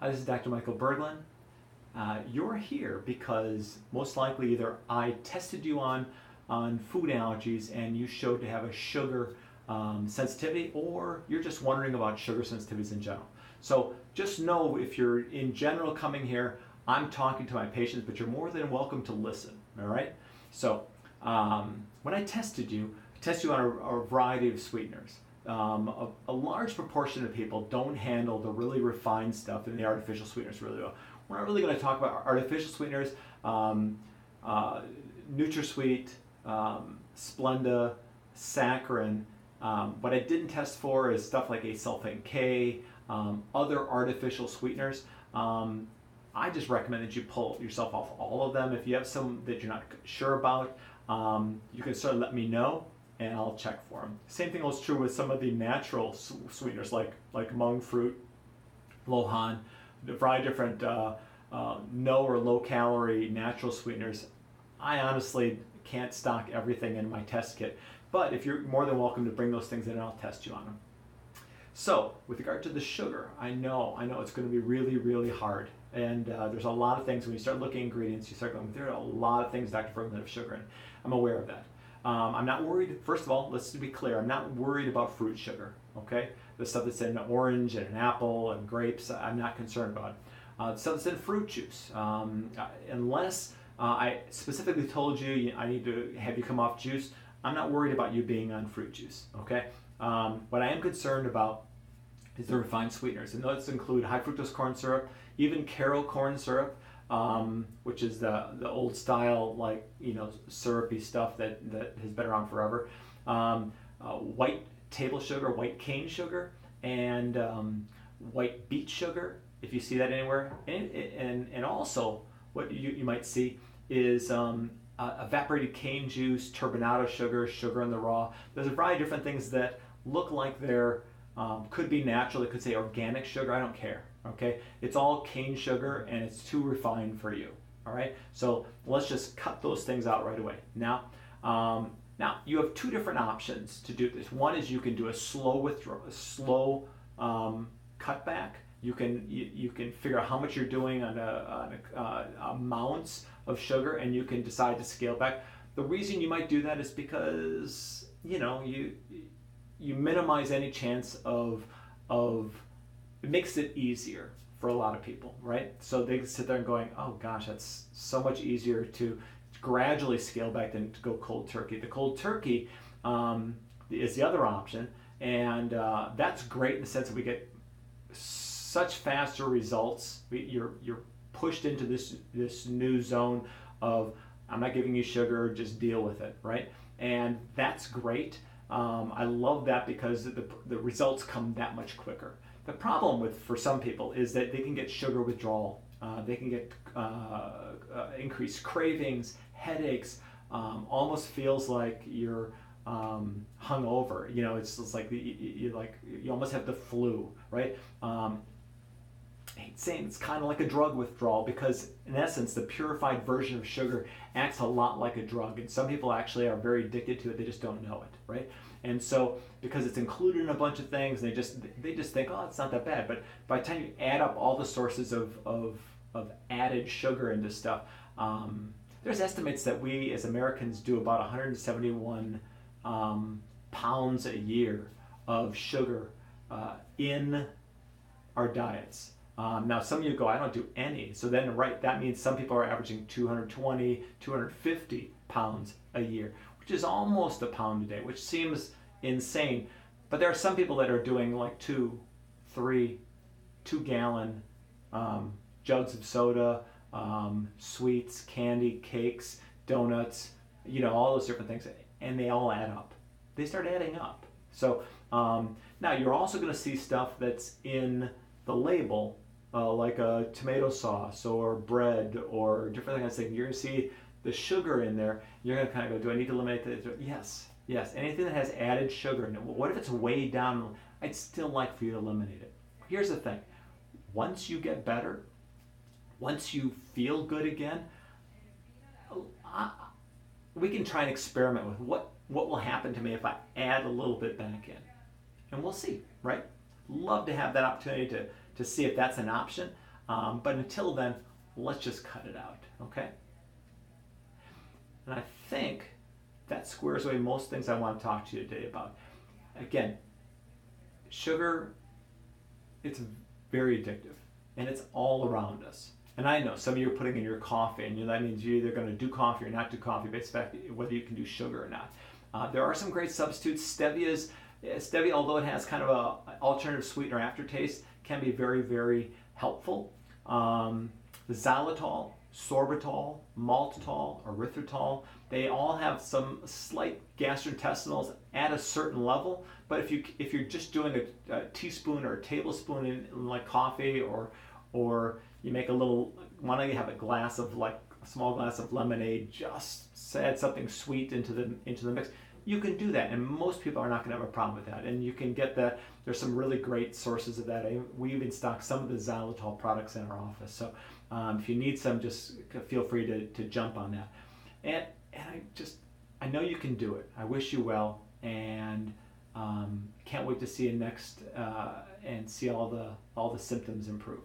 Hi, this is Dr. Michael Berglund. You're here because most likely either I tested you on food allergies and you showed to have a sugar sensitivity, or you're just wondering about sugar sensitivities in general. So just know, if you're in general coming here, I'm talking to my patients, but you're more than welcome to listen, all right? So when I tested you on a variety of sweeteners. A large proportion of people don't handle the really refined stuff in the artificial sweeteners really well. We're not really going to talk about artificial sweeteners, NutraSweet, Splenda, saccharin. What I didn't test for is stuff like acesulfame K, other artificial sweeteners. I just recommend that you pull yourself off all of them. If you have some that you're not sure about, you can sort of let me know, and I'll check for them. Same thing holds true with some of the natural sweeteners like monk fruit, lohan, a variety of different no or low calorie natural sweeteners. I honestly can't stock everything in my test kit, but if you're more than welcome to bring those things in, and I'll test you on them. So with regard to the sugar, I know it's going to be really, really hard. And there's a lot of things, when you start looking at ingredients, you start going, there are a lot of things Dr. Berglund have sugar in. I'm aware of that. I'm not worried. First of all, let's be clear, I'm not worried about fruit sugar, okay? The stuff that's in an orange and an apple and grapes, I'm not concerned about. The stuff that's in fruit juice, unless I specifically told you I need to have you come off juice, I'm not worried about you being on fruit juice, okay? What I am concerned about is the refined sweeteners, and those include high fructose corn syrup, even Karo corn syrup, which is the old style, like, syrupy stuff that has been around forever. White table sugar, white cane sugar, and white beet sugar, if you see that anywhere. And also what you might see is evaporated cane juice, turbinado sugar, sugar in the raw. There's a variety of different things that look like they're could be natural. It could say organic sugar. I don't care. Okay, it's all cane sugar, and it's too refined for you. All right, so let's just cut those things out right away. Now you have two different options to do this. One is you can do a slow withdrawal, slow cutback. You can figure out how much you're doing on amounts of sugar, and you can decide to scale back. The reason you might do that is because you minimize any chance of it makes it easier for a lot of people, right? So they sit there and going, oh gosh, that's so much easier to gradually scale back than to go cold turkey. The cold turkey is the other option, and that's great in the sense that we get such faster results. You're pushed into this new zone of, I'm not giving you sugar, just deal with it, right? And that's great. I love that because the results come that much quicker. The problem for some people is that they can get sugar withdrawal. They can get increased cravings, headaches, almost feels like you're hungover. It's just like you almost have the flu, right? I hate saying it's kind of like a drug withdrawal, because in essence the purified version of sugar acts a lot like a drug, and some people actually are very addicted to it. They just don't know it, right? And so because it's included in a bunch of things, they just think, oh, it's not that bad. But by the time you add up all the sources of added sugar into stuff, there's estimates that we as Americans do about 171 pounds a year of sugar in our diets. Now some of you go, I don't do any. So then, right, that means some people are averaging 220, 250 pounds a year, which is almost a pound a day, which seems insane. But there are some people that are doing like 2 gallon jugs of soda, sweets, candy, cakes, donuts, all those different things, and they all add up. They start adding up. So now you're also going to see stuff that's in the label, like a tomato sauce or bread or different kinds of things. You're going to see the sugar in there. You're going to kind of go, do I need to eliminate that? Yes. Anything that has added sugar in it. What if it's way down? I'd still like for you to eliminate it. Here's the thing. Once you get better, once you feel good again, we can try and experiment with what will happen to me if I add a little bit back in. And we'll see, right? Love to have that opportunity to see if that's an option. But until then, let's just cut it out, okay? And I think that squares away most things I want to talk to you today about. Again, sugar, it's very addictive, and it's all around us. And I know some of you are putting in your coffee, and that means you're either going to do coffee or not do coffee based on whether you can do sugar or not. There are some great substitutes. Stevia, although it has kind of an alternative sweetener aftertaste, can be very, very helpful. Xylitol, sorbitol, maltitol, erythritol, they all have some slight gastrointestinals at a certain level. But if you're just doing a teaspoon or a tablespoon in like coffee, or you make why don't you have a small glass of lemonade, just add something sweet into the mix. You can do that, and most people are not going to have a problem with that. And you can get that. There's some really great sources of that. We even stock some of the xylitol products in our office. So if you need some, just feel free to jump on that. And I know you can do it. I wish you well, and can't wait to see you next and see all the symptoms improve.